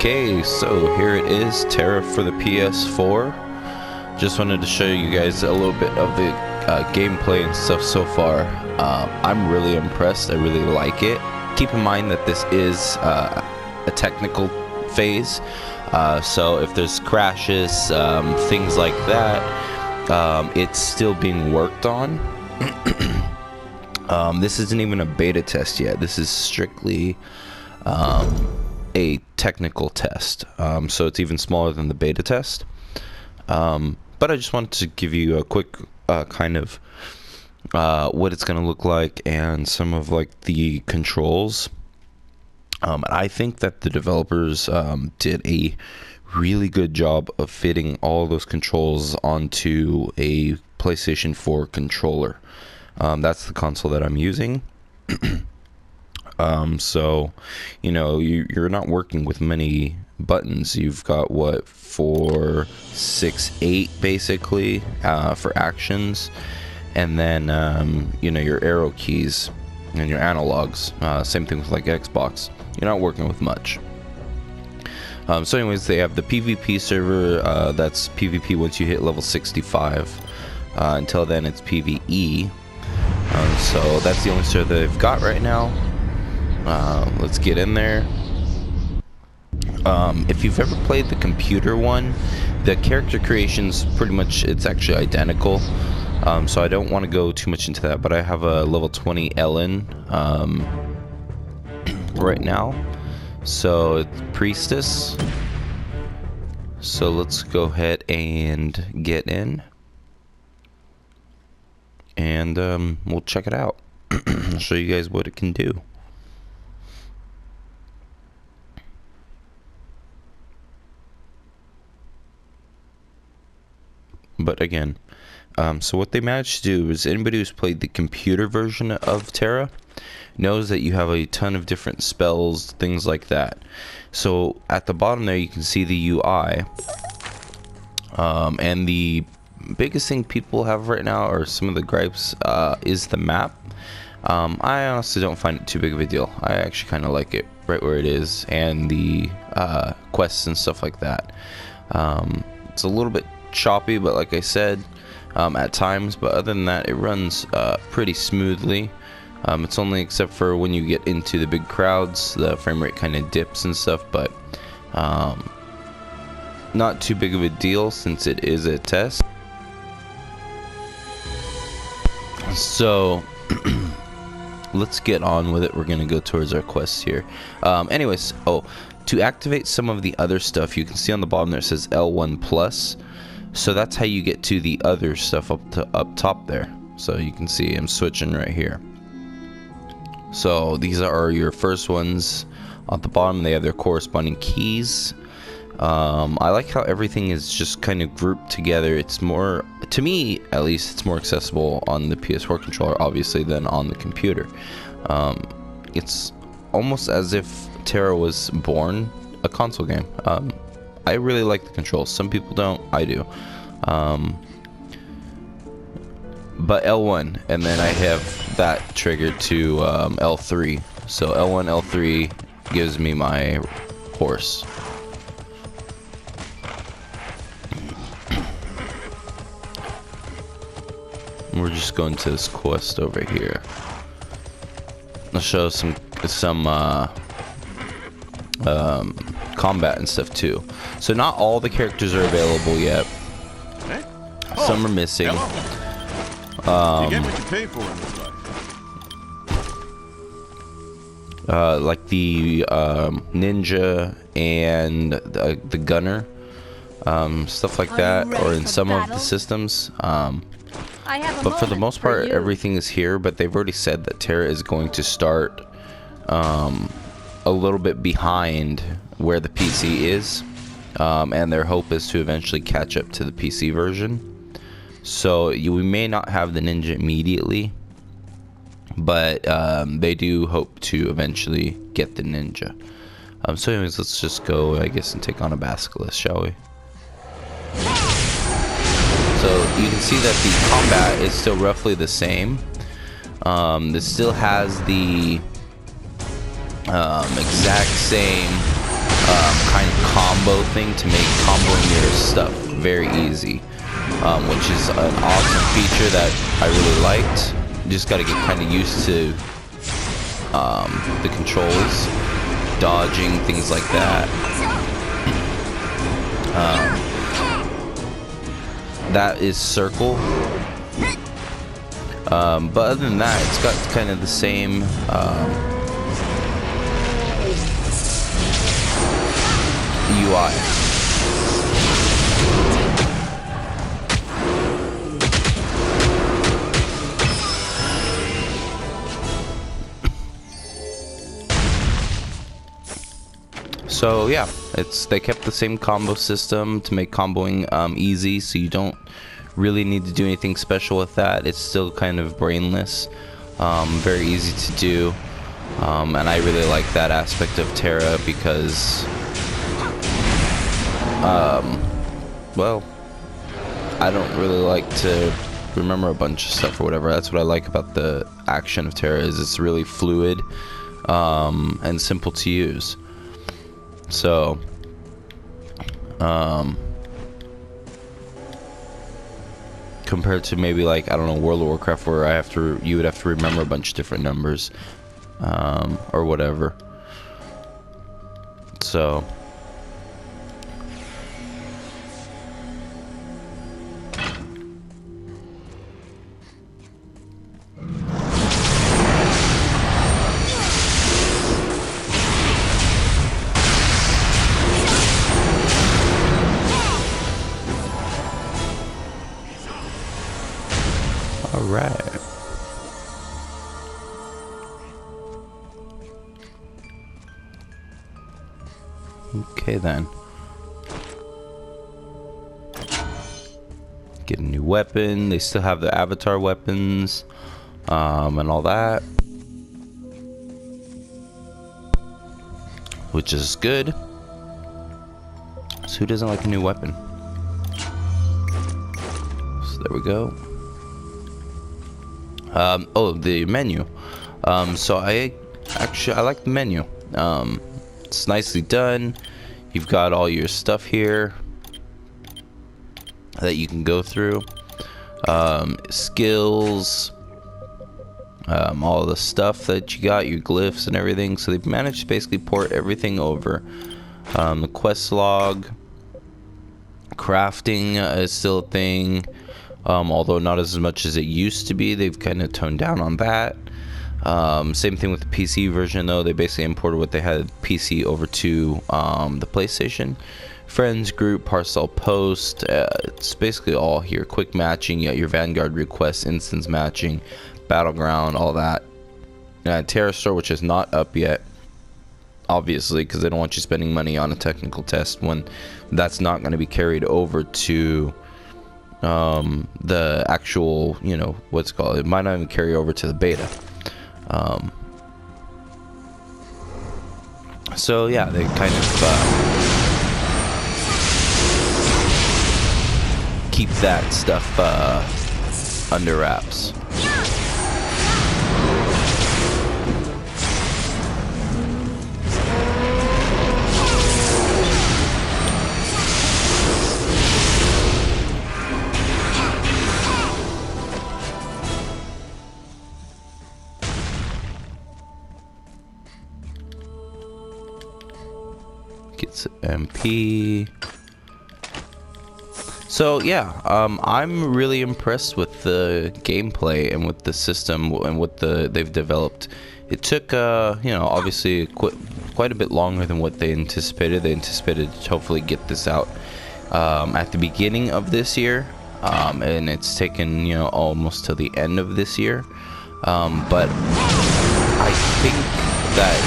Okay, so here it is, Tera for the PS4. Just wanted to show you guys a little bit of the gameplay and stuff so far. I'm really impressed. I really like it. Keep in mind that this is a technical phase, so if there's crashes, things like that, it's still being worked on. This isn't even a beta test yet. This is strictly a technical test, so it's even smaller than the beta test. But I just wanted to give you a quick kind of what it's going to look like and some of like the controls. I think that the developers did a really good job of fitting all those controls onto a PlayStation 4 controller. That's the console that I'm using. So, you know, you're not working with many buttons. You've got what, 4, 6, 8 basically for actions, and then you know, your arrow keys and your analogs. Same thing with like Xbox. You're not working with much. So anyways, they have the PvP server. That's PvP once you hit level 65. Until then, it's PvE. So that's the only server they've got right now. Let's get in there. If you've ever played the computer one, the character creation's pretty much, it's actually identical. So I don't want to go too much into that, but I have a level 20 Ellen right now. So it's Priestess. So let's go ahead and get in, and we'll check it out. I'll show you guys what it can do. But again, so what they managed to do is, anybody who's played the computer version of Tera knows that you have a ton of different spells, things like that. So at the bottom there, you can see the UI, and the biggest thing people have right now, or some of the gripes, is the map. I honestly don't find it too big of a deal. I actually kind of like it right where it is, and the quests and stuff like that. It's a little bit choppy, but like I said, at times, but other than that, it runs pretty smoothly. It's only except for when you get into the big crowds, the frame rate kind of dips and stuff, but not too big of a deal since it is a test. So let's get on with it. We're gonna go towards our quests here. Anyways, to activate some of the other stuff, you can see on the bottom there it says L1 plus. So that's how you get to the other stuff up top there. So you can see I'm switching right here. So these are your first ones. At the bottom they have their corresponding keys. I like how everything is just kind of grouped together. It's more, to me at least, it's more accessible on the PS4 controller obviously than on the computer. It's almost as if Tera was born a console game. I really like the controls. Some people don't. I do. But L1, and then I have that triggered to L3. So L1, L3 gives me my horse. We're just going to this quest over here. I'll show some combat and stuff too. So not all the characters are available yet. Some are missing. You get what you pay for in this life. Like the ninja and the gunner, stuff like that, or in some of the systems. But for the most part, everything is here. But they've already said that Tera is going to start a little bit behind where the PC is, and their hope is to eventually catch up to the PC version. So we may not have the ninja immediately, but they do hope to eventually get the ninja. So anyways, let's just go, I guess, and take on a basilisk, shall we? So you can see that the combat is still roughly the same. This still has the exact same kind of combo thing to make comboing your stuff very easy, which is an awesome feature that I really liked. You just got to get kind of used to the controls, dodging, things like that. That is circle. But other than that, it's got kind of the same UI. So yeah, they kept the same combo system to make comboing easy, so you don't really need to do anything special with that. It's still kind of brainless, very easy to do, and I really like that aspect of Tera because well, I don't really like to remember a bunch of stuff or whatever. That's what I like about the action of Tera, is it's really fluid and simple to use. So compared to maybe like, I don't know, World of Warcraft, where you would have to remember a bunch of different numbers or whatever. So alright. Okay then. Get a new weapon. They still have the avatar weapons and all that, which is good. So who doesn't like a new weapon? So there we go. Oh, the menu. So I like the menu. It's nicely done. You've got all your stuff here that you can go through. Skills, all the stuff that you got, your glyphs and everything. So they've managed to basically port everything over. The quest log, crafting is still a thing. Although not as much as it used to be. They've kind of toned down on that. Same thing with the PC version, though. They basically imported what they had PC over to the PlayStation. Friends, group, parcel, post. It's basically all here. Quick matching. You got your Vanguard requests, instance matching, battleground, all that. Tera Store, which is not up yet, obviously, because they don't want you spending money on a technical test when that's not going to be carried over to the actual, you know, what's it called? It might not even carry over to the beta. So yeah, they kind of keep that stuff under wraps. Gets MP. So yeah, I'm really impressed with the gameplay and with the system and what they've developed. It took you know, obviously quite a bit longer than what they anticipated. They anticipated to hopefully get this out at the beginning of this year, and it's taken, you know, almost till the end of this year. But I think that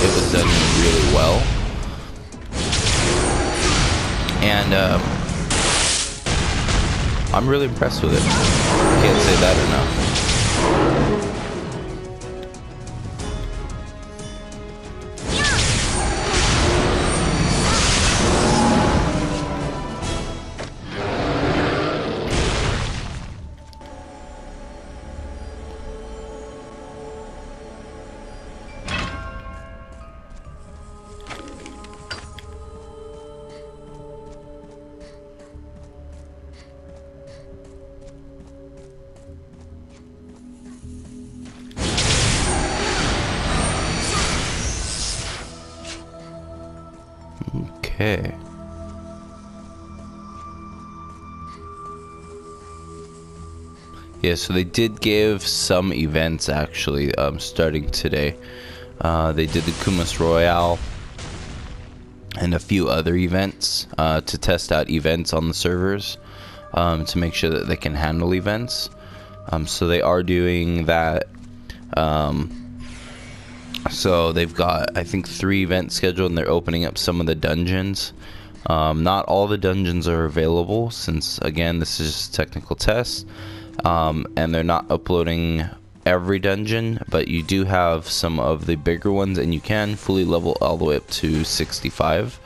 it was done really well. And I'm really impressed with it. Can't say that enough. Okay. Yeah, so they did give some events actually, starting today. They did the Kumas Royale and a few other events to test out events on the servers, to make sure that they can handle events. So they are doing that. So they've got, I think, 3 events scheduled, and they're opening up some of the dungeons. Not all the dungeons are available, since again this is just a technical test, and they're not uploading every dungeon, but you do have some of the bigger ones, and you can fully level all the way up to 65,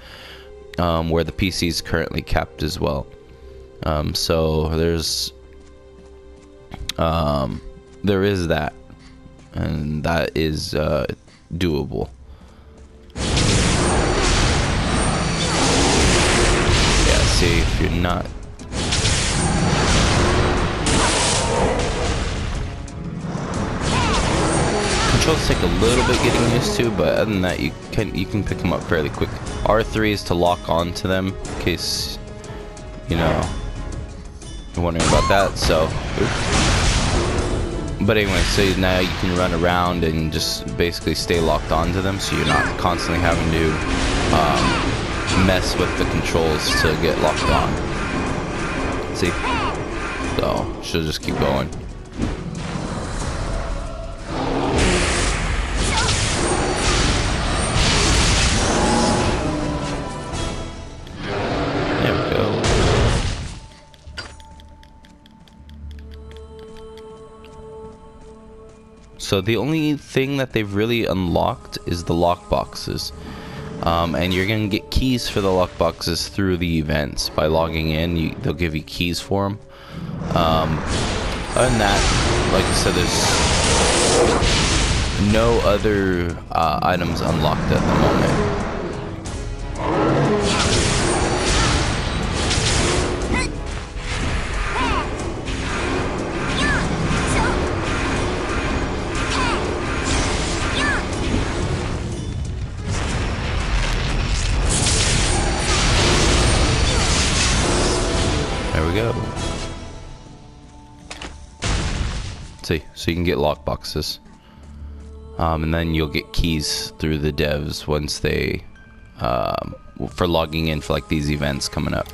where the PC is currently capped as well. So there is that, and that is doable. Yeah, see, if you're not, controls take a little bit getting used to, but other than that, you can pick them up fairly quick. R3 is to lock on to them, in case you know you're wondering about that. So, but anyway, so now you can run around and just basically stay locked onto them, so you're not constantly having to mess with the controls to get locked on. See? So she'll just keep going. There we go. So the only thing that they've really unlocked is the lock boxes. And you're going to get keys for the lock boxes through the events. By logging in, they'll give you keys for them. Other than that, like I said, there's no other items unlocked at the moment. Go. See, so you can get lock boxes, and then you'll get keys through the devs once they for logging in for like these events coming up.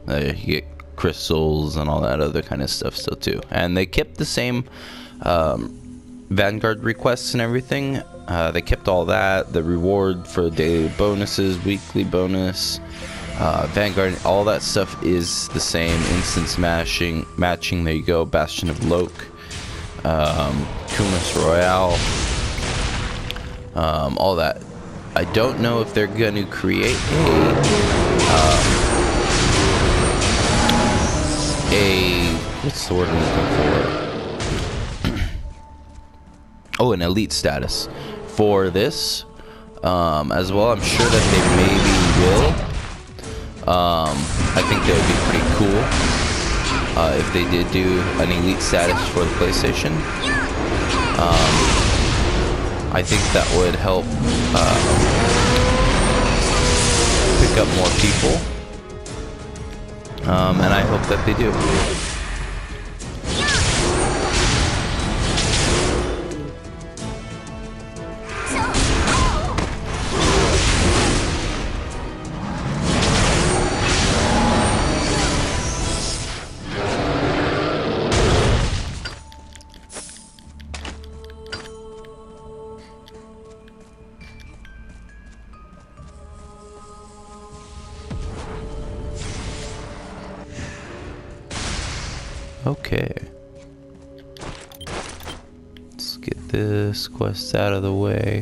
You get crystals and all that other kind of stuff still too, and they kept the same Vanguard requests and everything. They kept all that, the reward for daily bonuses, weekly bonus, Vanguard, all that stuff is the same. Instance matching, there you go. Bastion of Loke, Kumas Royale, all that. I don't know if they're going to create what's the word I'm looking for? Oh, an elite status for this as well. I'm sure that they maybe will. I think that would be pretty cool if they did do an elite status for the PlayStation. I think that would help pick up more people, and I hope that they do. Okay, let's get this quest out of the way.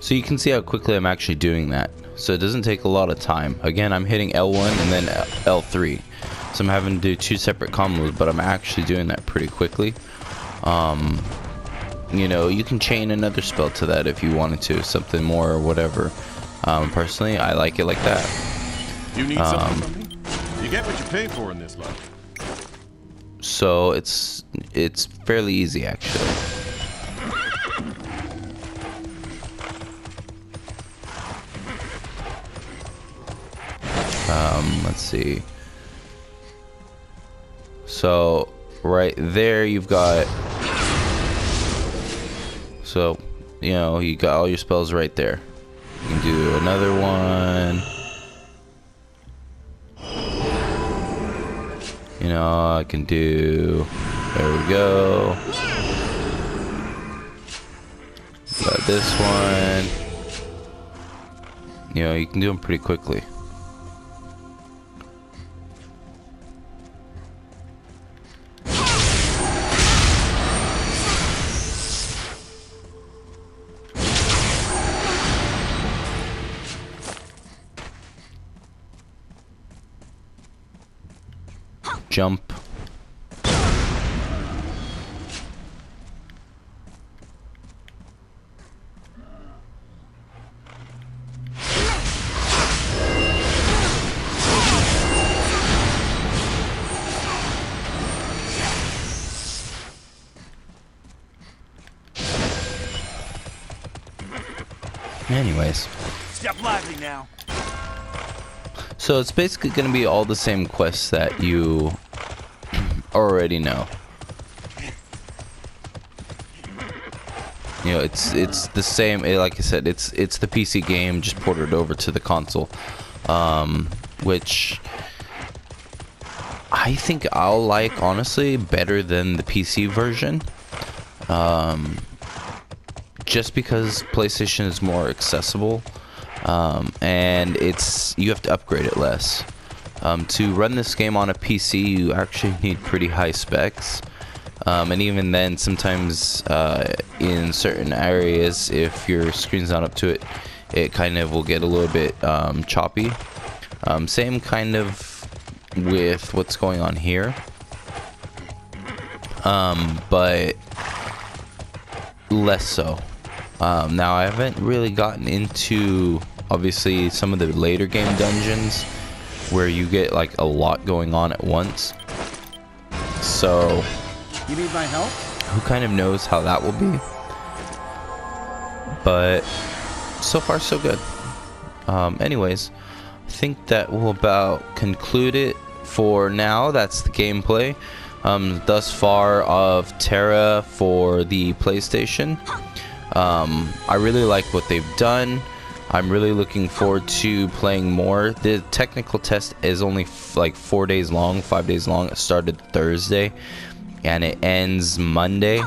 So you can see how quickly I'm actually doing that. So it doesn't take a lot of time. Again, I'm hitting L1 and then L3. So I'm having to do 2 separate combos, but I'm actually doing that pretty quickly. You know, you can chain another spell to that if you wanted to, something more or whatever. Personally, I like it like that. You need something from me? You get what you pay for in this life. So it's fairly easy actually. Let's see. So right there you've got, so you know, you got all your spells right there. You can do another one. You know, I can do, there we go. Got this one. You know, you can do them pretty quickly. Jump. Anyways. Step lively now. So it's basically going to be all the same quests that you already know. You know, it's the same. Like I said, it's the PC game just ported over to the console, which I think I'll like honestly better than the PC version. Just because PlayStation is more accessible. And you have to upgrade it less. To run this game on a PC, you actually need pretty high specs, and even then, sometimes in certain areas, if your screen's not up to it, it kind of will get a little bit choppy. Same kind of with what's going on here, but less so. Now, I haven't really gotten into obviously some of the later game dungeons where you get like a lot going on at once. So You need my help? who kind of knows how that will be? But so far so good. Anyways, I think that will about conclude it for now. That's the gameplay thus far of Tera for the PlayStation. I really like what they've done. I'm really looking forward to playing more. The technical test is only like 4 days long, 5 days long. It started Thursday and it ends Monday,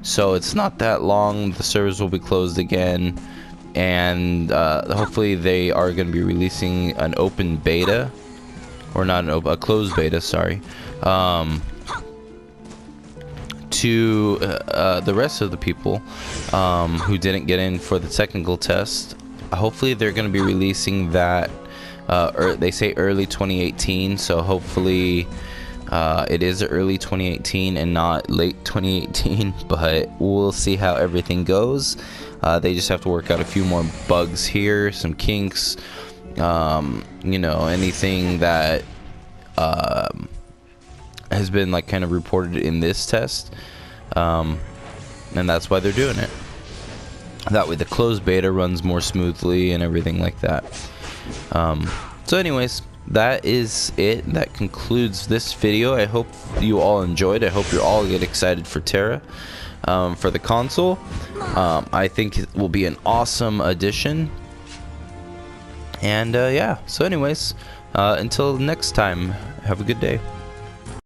so it's not that long. The servers will be closed again, and hopefully they are going to be releasing an open beta, or not a closed beta, sorry, to the rest of the people who didn't get in for the technical test. Hopefully they're going to be releasing that, they say early 2018, so hopefully it is early 2018 and not late 2018, but we'll see how everything goes. They just have to work out a few more bugs here, some kinks, you know, anything that has been like kind of reported in this test, and that's why they're doing it. That way the closed beta runs more smoothly and everything like that. So anyways, that is it. That concludes this video. I hope you all enjoyed. I hope you all get excited for Tera for the console. I think it will be an awesome addition. And yeah, so anyways, until next time, have a good day.